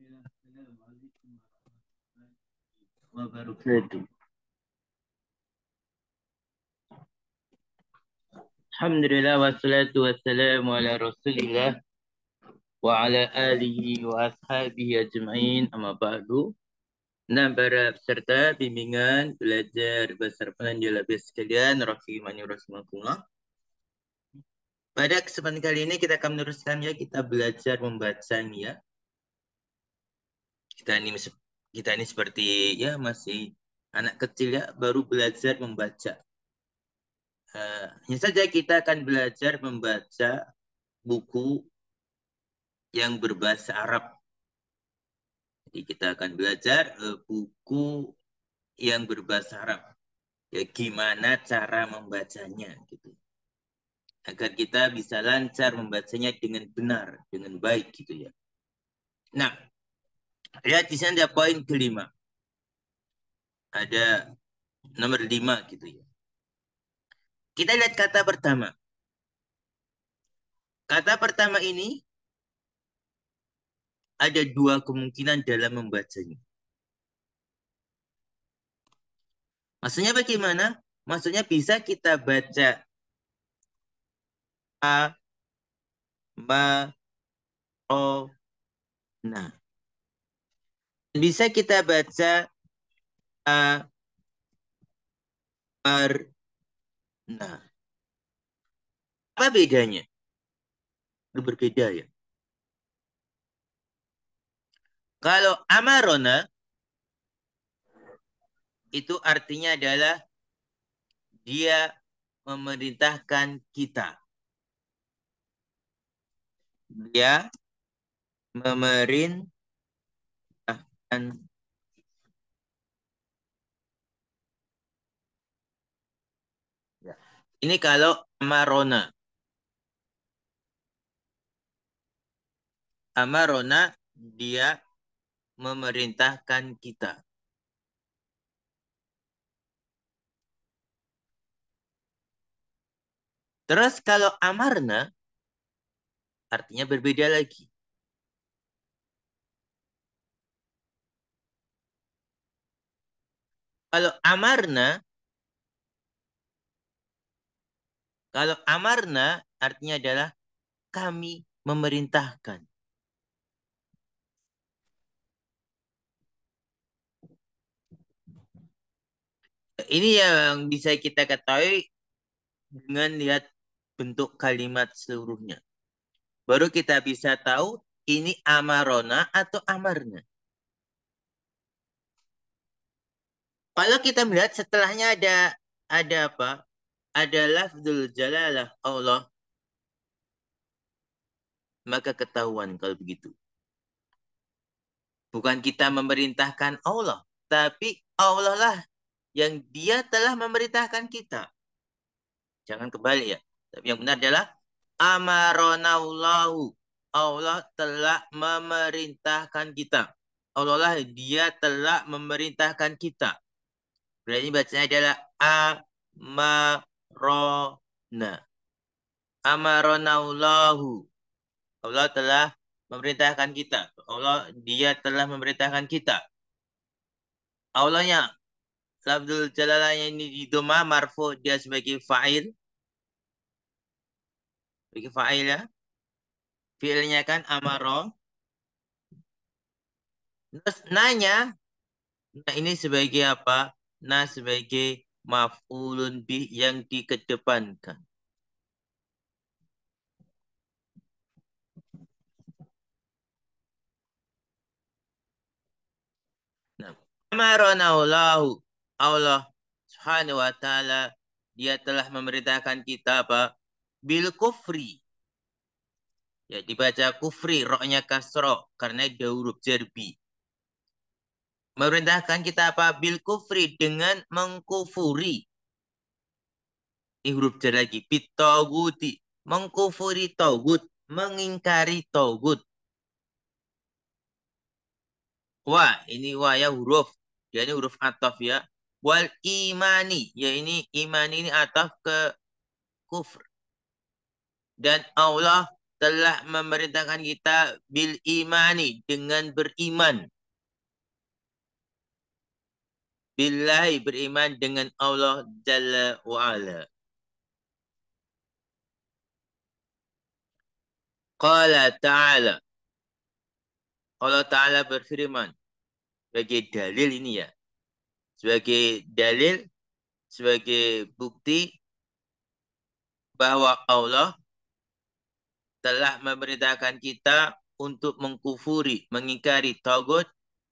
Assalamualaikum warahmatullahi wabarakatuh. Alhamdulillah wassalatu wassalamu ala Rasulillah wa ala alihi wa ashabihi ajma'in amma ba'du. Nah, para peserta bimbingan belajar bahasa Arab Penanjala sekalian, rahimani rahimakumullah. Pada kesempatan kali ini kita akan meneruskan ya, kita belajar membaca nih ya. Kita ini seperti ya masih anak kecil ya, baru belajar membaca. Hanya saja kita akan belajar membaca buku yang berbahasa Arab. Jadi kita akan belajar buku yang berbahasa Arab. Ya, gimana cara membacanya gitu. Agar kita bisa lancar membacanya dengan benar, dengan baik gitu ya. Nah, lihat di sana ada poin kelima. Ada nomor 5 gitu ya. Kita lihat kata pertama. Kata pertama ini ada dua kemungkinan dalam membacanya. Maksudnya bagaimana? Maksudnya bisa kita baca a, ma, o, na. Bisa kita baca a, ar, na. Apa bedanya? Berbeda ya. Kalau amarona itu artinya adalah dia memerintahkan kita. Dia memerintahkan. Ini kalau amarona. Amarona dia memerintahkan kita. Terus kalau amarna artinya berbeda lagi. Kalau amarna artinya adalah kami memerintahkan. Ini yang bisa kita ketahui dengan lihat bentuk kalimat seluruhnya. Baru kita bisa tahu ini amarona atau amarna. Kalau kita melihat setelahnya ada apa? Ada lafzul jalalah Allah. Maka ketahuan kalau begitu. Bukan kita memerintahkan Allah, tapi Allah lah yang dia telah memerintahkan kita. Jangan kebalik ya. Tapi yang benar adalah amaronallahu. Allah telah memerintahkan kita. Allah lah dia telah memerintahkan kita. Berarti bacanya adalah amarona. Amaronallahu. Allah telah memerintahkan kita. Allah dia telah memerintahkan kita. Allahnya lafzul jalalahnya ini di doma marfu dia sebagai fa'il. Sebagai fa'il ya. Fi'ilnya kan amaro. Terus nanya. Nah ini sebagai apa? Nah sebagai maf'ulun bih yang dikedepankan. Nah, amaronallahu. Allah subhanahu wa ta'ala dia telah memerintahkan kita apa? Bil kufri. Ya dibaca kufri, roknya kasro karena dia huruf jerbi. Memerintahkan kita apa? Bil kufri dengan mengkufuri. Ini huruf jar lagi. Bitoguti. Mengkufuri togut. Mengingkari togut. Wah, ini wah ya huruf. Dia ini huruf ataf ya. Wal imani. Ya ini imani ini ataf ke kufr. Dan Allah telah memerintahkan kita bil imani dengan beriman. Billahi beriman dengan Allah Jalla wa'ala. Qala ta'ala. Allah Ta'ala berfirman. Sebagai dalil ini ya. Sebagai dalil, sebagai bukti bahwa Allah telah memerintahkan kita untuk mengkufuri, mengingkari tagut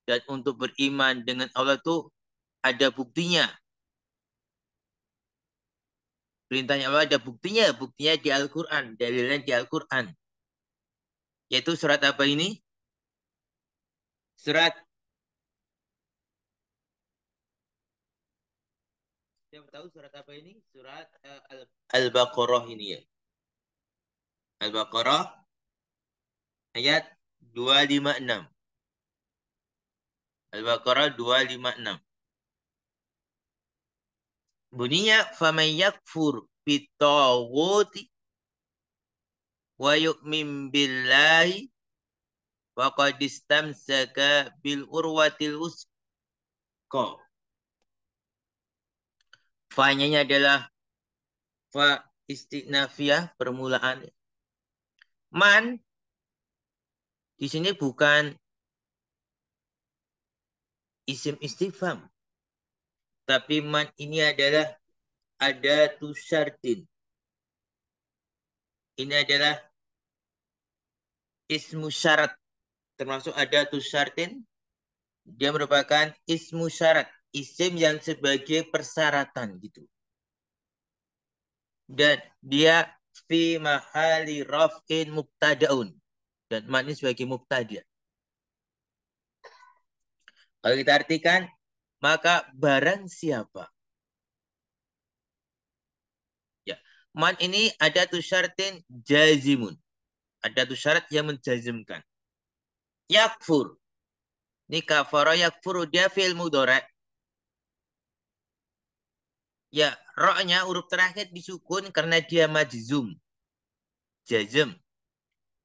dan untuk beriman dengan Allah itu ada buktinya. Perintahnya Allah ada buktinya. Buktinya di Al-Quran. Dalilnya di Al-Quran. Yaitu surat apa ini? Surat. Siapa tahu surat apa ini? Surat Al-Baqarah ini ya. Al-Baqarah ayat 256. Al-Baqarah 256. Bunyinya faman yakfur bitawuti wa yu'min billahi faqad istamsaka bil urwatil wusqa. Fa-nya adalah fa istinafiyah permulaan. Man di sini bukan isim istifham, tapi man ini adalah adatu syartin. Ini adalah ismu syarat, termasuk adatu syartin. Dia merupakan ismu syarat, isim yang sebagai persyaratan gitu. Dan dia fi mahali raf'in mubtada'un. Dan man ini sebagai mubtada'. Kalau kita artikan, maka barang siapa. Ya, man ini ada tu syartin jazimun. Ada tu syarat yang menjazimkan. Yakfur. Ini kafara yakfuru dia fi'il mudhari'. Ya, ro-nya huruf terakhir disukun karena dia majzum. Jazm.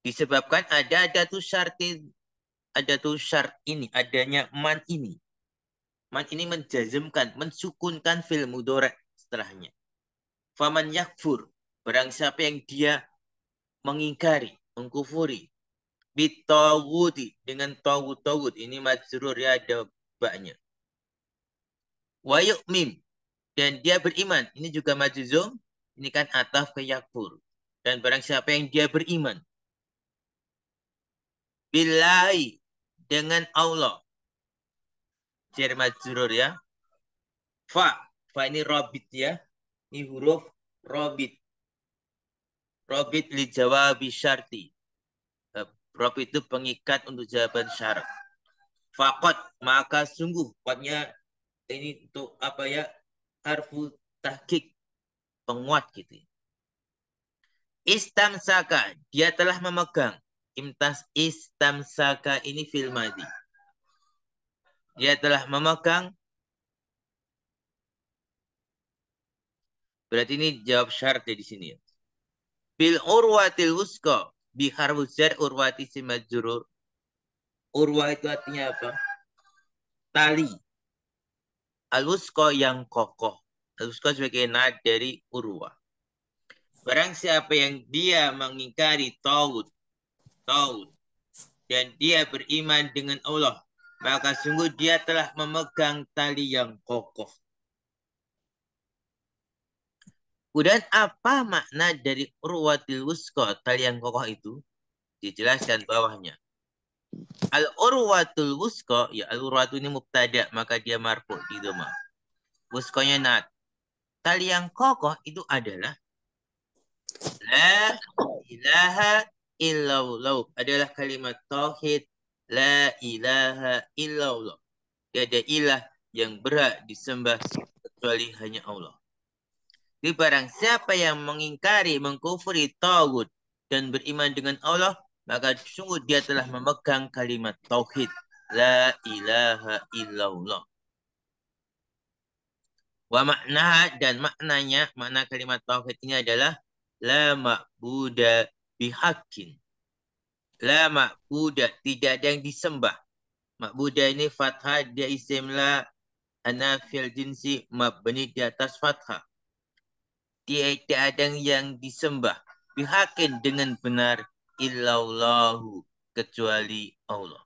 Disebabkan ada tu syartin, ada tu syarat ini, adanya man ini. Man ini menjazmkan, mensukunkan fi'il mudhari' setelahnya. Faman yakfur. Barang siapa yang dia mengingkari, mengkufuri. Bitawuti. Dengan tawud-tawud. Ini majrur ya, ada baknya. Wa yu'min. Dan dia beriman. Ini juga majzum. Ini kan ataf ke yakfur. Dan barang siapa yang dia beriman. Billahi. Dengan Allah. Jar majrur ya. Fa. Fa ini robit ya. Ini huruf robit. Robit li jawabi syarti. Robit itu pengikat untuk jawaban syarat. Fakot. Maka sungguh. Fakotnya ini untuk apa ya? Harfu tahqiq. Penguat gitu. Istamsaka. Dia telah memegang. Imtas istamsaka ini fil madhi. Dia telah memegang. Berarti ini jawab syarat di sini. Bil urwatil wusqa. Bi harfu jar urwati si majrur. Urwa itu artinya apa? Tali. Al-wusqa yang kokoh. Al-wusqa sebagai nad dari urwa. Barang siapa yang dia mengingkari tauhid, dan dia beriman dengan Allah, maka sungguh dia telah memegang tali yang kokoh. Kemudian apa makna dari urwatil wusqa, tali yang kokoh itu? Dijelaskan bawahnya. Al-urwatul wusqa, ya al-urwatu ini mubtada, maka dia marfu di dhamma. Wusqanya nat. Tali yang kokoh itu adalah la ilaha illallah. Adalah kalimat tauhid la ilaha illallah. Tiada ilah yang berhak disembah kecuali hanya Allah. Jadi barang siapa yang mengingkari, mengkufuri tauhid dan beriman dengan Allah, maka sungguh dia telah memegang kalimat tauhid la ilaha illallah. Wa makna dan maknanya, makna kalimat tauhid ini adalah la ma'buda bihaqqin. La ma'buda, tidak ada yang disembah. Ma'buda ini fathah, dia isim la anafil jinsi mabni di atas fathah. Tidak ada yang disembah bihaqqin dengan benar illallahu kecuali Allah.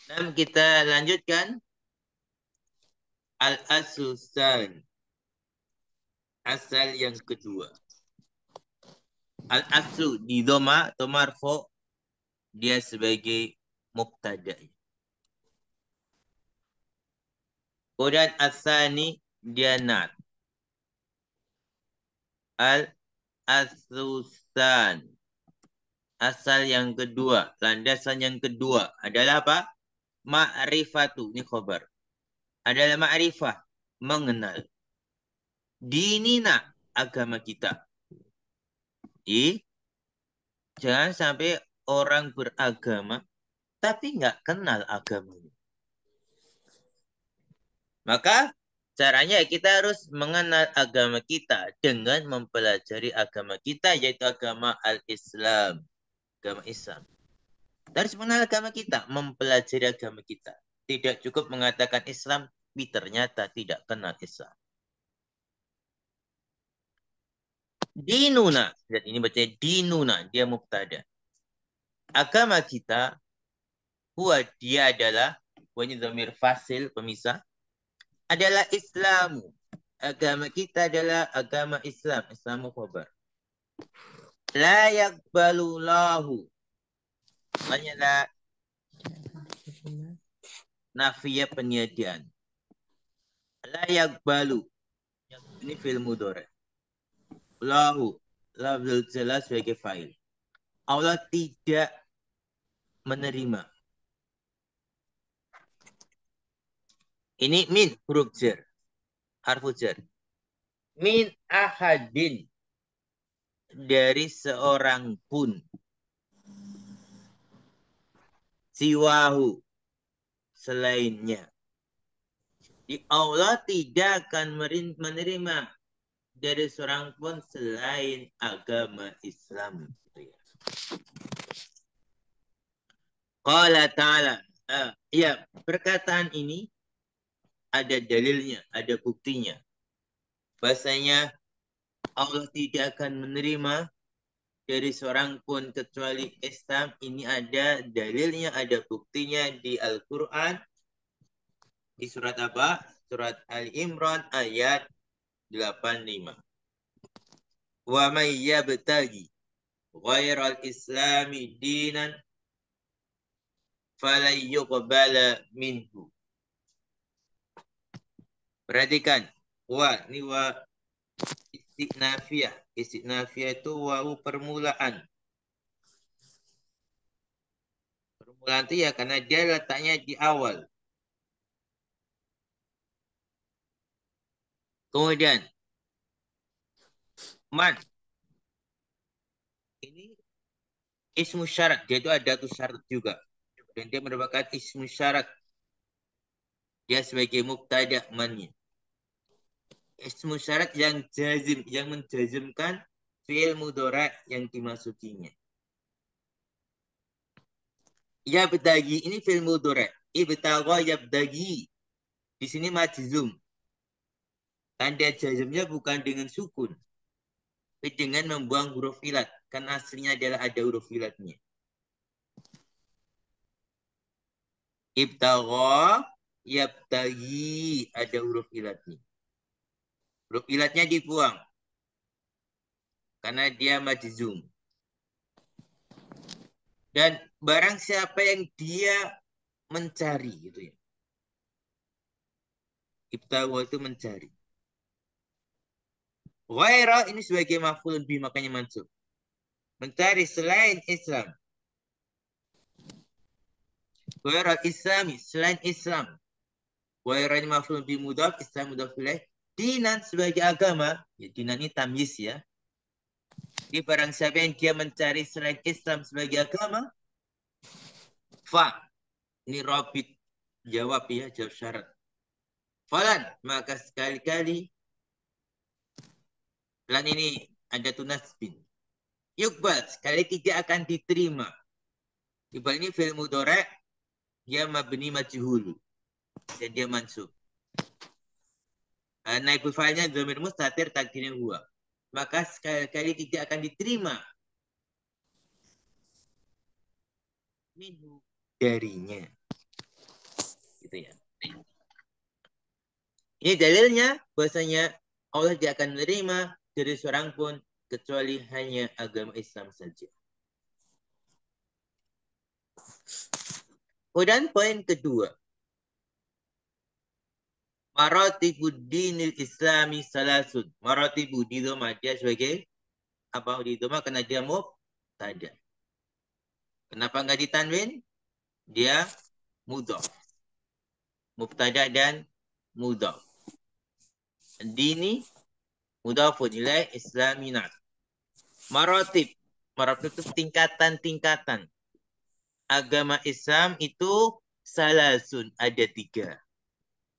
Dan kita lanjutkan al-aslusan, asal yang kedua. Al-aslu di doma atau marfo, dia sebagai mubtada. Kemudian asani dia nat. Al-aslusan, asal yang kedua, landasan yang kedua adalah apa? Ma'rifatu, ini khobar. Adalah ma'rifah, mengenal. Dinina, agama kita. Jangan sampai orang beragama tapi nggak kenal agamanya. Maka caranya kita harus mengenal agama kita dengan mempelajari agama kita, yaitu agama al-Islam. Agama Islam. Kita harus mengenal agama kita, mempelajari agama kita. Tidak cukup mengatakan Islam, tapi ternyata tidak kenal Islam. Dinuna, dan ini baca dinuna, dia mubtada. Agama kita, dia adalah, ini dhamir fasil, pemisah, adalah Islamu. Agama kita adalah agama Islam. Islamu khabar. La yakbalullahu. Hanyalah nafiyah penyediaan. La yakbalu. Ini fi'il mudhari. Lahu. Lafzul jelas sebagai fa'il. Allah tidak menerima. Ini min huruf jar. Harfu jar. Min ahadin. Dari seorang pun. Siwahu. Selainnya. Allah tidak akan menerima dari seorang pun selain agama Islam. Qala ta'ala. Ya, perkataan ini ada dalilnya, ada buktinya. Bahasanya Allah tidak akan menerima dari seorang pun kecuali Islam. Ini ada dalilnya, ada buktinya di Al-Quran. Di surat apa? Surat Al-Imran ayat 85. Wa may yabtaghi ghairal islami dinan falan yuqbala minhu. Perhatikan. Wa, ini wa istiqnafiyah. Istiqnafiyah itu wawu permulaan. Permulaan itu ya karena dia letaknya di awal. Kemudian man. Ini ismu syarat. Dia itu ada tuh syarat juga. Dan dia merupakan ismu syarat. Dia sebagai mubtada mannya. Ismu syarat yang jazim, yang menjazimkan fi'il mudhari yang dimasukinya. Yabtagi ini fi'il mudhari. Ibtagha yabtagi. Di sini majzum. Tanda jazmnya bukan dengan sukun, tapi dengan membuang huruf ilat. Kan aslinya adalah ada huruf ilatnya. Ibtagha yabtagi, ada huruf ilatnya. Huruf ilatnya dibuang karena dia majzum. Dan barang siapa yang dia mencari gitu ya. Ibtagha itu mencari. Ghaira ini sebagai maf'ulun bih, makanya mansub. Mencari selain Islam. Ghaira islami, selain Islam. Ghaira ini maf'ulun bih mudhaf, Islam mudhaf ilaih. Dinan sebagai agama. Ya, dinan ini tamyiz ya. Jadi barang siapa yang dia mencari selain Islam sebagai agama, Fa. Ini Robit. Jawab ya, jawab syarat. Falan. Maka sekali-kali. Lan ini ada tunasbin. Yukbal. Sekali tidak akan diterima. Yukbal ini fi'il mudhari'. Dia mabni majhul. Dan dia mansub. Naibul fa'ilnya dhamir mustatir takdirnya huwa. Maka sekali-kali tidak akan diterima minhu darinya. Gitu ya. Ini dalilnya bahwasanya Allah tidak akan menerima dari seorang pun kecuali hanya agama Islam saja. Kemudian poin kedua. Maratibu dinil islami salasun. Maratibu di dhamma dia sebagai apa di dhamma karena dia mubtada. Kenapa enggak ditanwin? Dia mudhaf. Mubtada dan mudhaf. Dini mudhafun ilaih islaminat. Maratib. Maratib itu tingkatan-tingkatan. Agama Islam itu salasun, ada 3.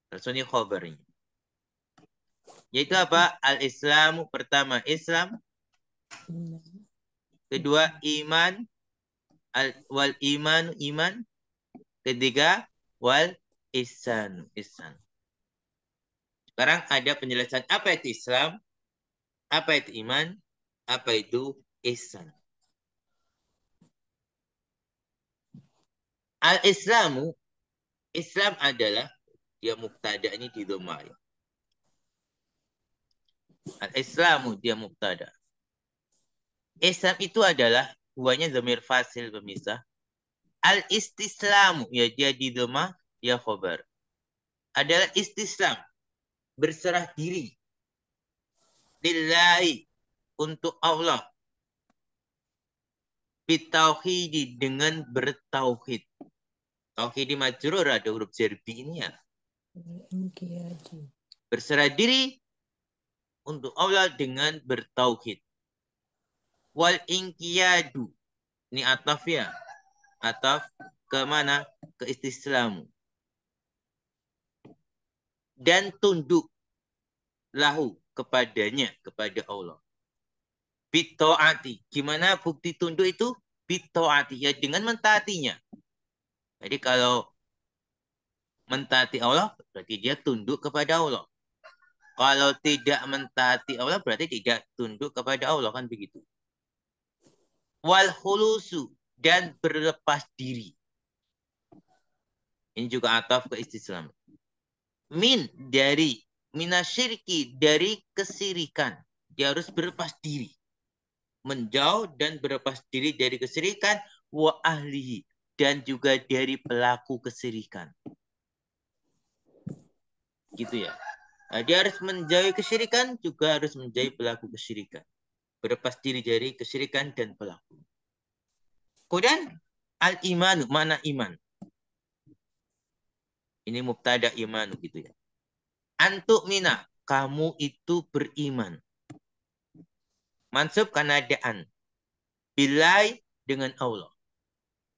Ini khabarnya. Yaitu apa? Al-Islamu pertama Islam. Kedua iman. Wal iman iman. Ketiga wal ihsan ihsan. Sekarang ada penjelasan apa itu Islam, apa itu iman, apa itu ihsan. Al-Islamu, Islam adalah dia mubtada ini di dhamma. Al-Islamu dia mubtada. Islam itu adalah huwanya dhamir fasil pemisah. Al-istislamu ya dia di dhamma ya khobar. Adalah istislam, berserah diri lillahi untuk Allah. Bitauhidi dengan bertauhid. Tauhidi majrur ada huruf jarbi ini ya. Berserah diri untuk Allah dengan bertauhid. Wal inqiyadu. Ini ataf ya. Ataf ke mana? Ke istislamu. Dan tunduk lahu kepadanya, kepada Allah. Bito'ati. Gimana bukti tunduk itu? Bito'ati. Ya dengan mentaatinya. Jadi kalau mentaati Allah, berarti dia tunduk kepada Allah. Kalau tidak mentaati Allah, berarti tidak tunduk kepada Allah. Kan begitu. Wal khulusu. Dan berlepas diri. Ini juga ataf ke istislam. Min dari. Minasyirki dari kesirikan. Dia harus berlepas diri. Menjauh dan berlepas diri dari kesirikan. Wa ahlihi. Dan juga dari pelaku kesirikan. Gitu ya. Nah, dia harus menjauhi kesyirikan, juga harus menjauhi pelaku kesyirikan. Berlepas diri dari kesyirikan dan pelaku. Kemudian al-imanu, mana iman? Ini mubtada imanu gitu ya. Antuk mina, kamu itu beriman. Mansub karena adaan. Bilai dengan Allah.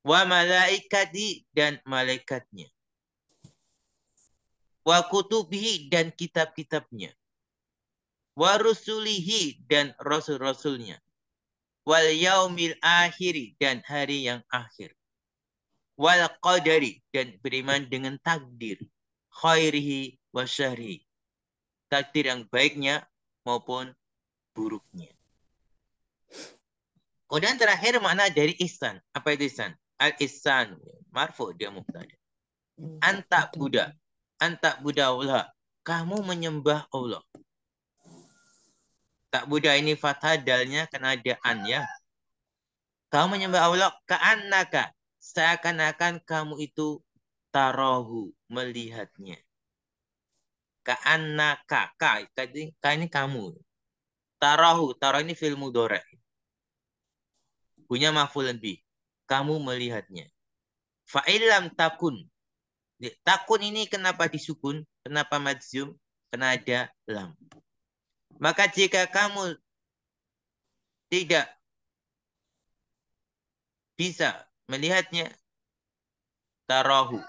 Wa malaikati dan malaikatnya. Wa kutubihi dan kitab-kitabnya. Wa rusulihi dan rasul-rasulnya. Wal yaumil akhiri dan hari yang akhir. Wal qadari dan beriman dengan takdir. Khairihi wa syarrihi. Takdir yang baiknya maupun buruknya. Kemudian terakhir makna dari ihsan. Apa itu ihsan? Al-ihsan. Marfu dia mubtada. Anta Buddha. Anta Buddha Allah. Kamu menyembah Allah. Tak Buddha ini fathah dalnya karena ada an ya. Kamu menyembah Allah ka'annaka. Seakan-akan kamu itu tarahu. Melihatnya. Ka'annaka. Ka ini kamu. Tarahu. Tarahu ini fi'il mudhari'. Punya maf'ulun bih. Kamu melihatnya. Fa'ilam takun. Takun ini kenapa disukun? Kenapa majzum? Karena ada lam. Maka jika kamu tidak bisa melihatnya, tarahu.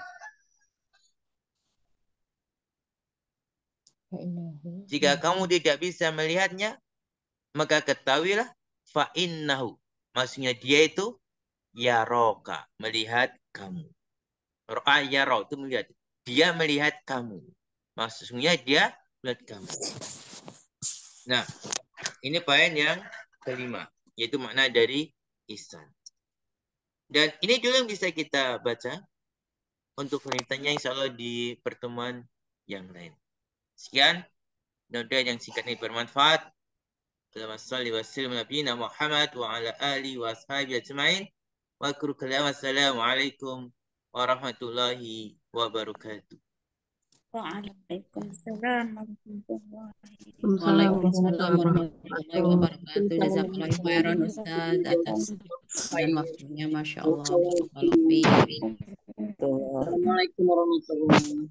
Jika kamu tidak bisa melihatnya, maka ketahuilah fa innahu. Maksudnya dia itu yaroka, melihat kamu. Ro'a yaro itu melihat. Dia melihat kamu. Maksudnya dia melihat kamu. Nah, ini poin yang kelima, yaitu makna dari ihsan. Dan ini dulu yang bisa kita baca untuk penelitiannya insya Allah di pertemuan yang lain. Sekian, mudah-mudahan yang singkat ini bermanfaat. Wassalamualaikum warahmatullahi Muhammad wa ala alihi wa ashabihi ajma'in. Wa akhiru kalam assalamualaikum warahmatullahi wabarakatuh. Waalaikumsalam warahmatullahi Waalaikumsalam warahmatullahi wabarakatuh. Jazakallahu khairan Ustaz atas dan waktunya, Masya Allah. Barakallahu fiik. wabarakatuh. Assalamualaikum warahmatullahi wabarakatuh.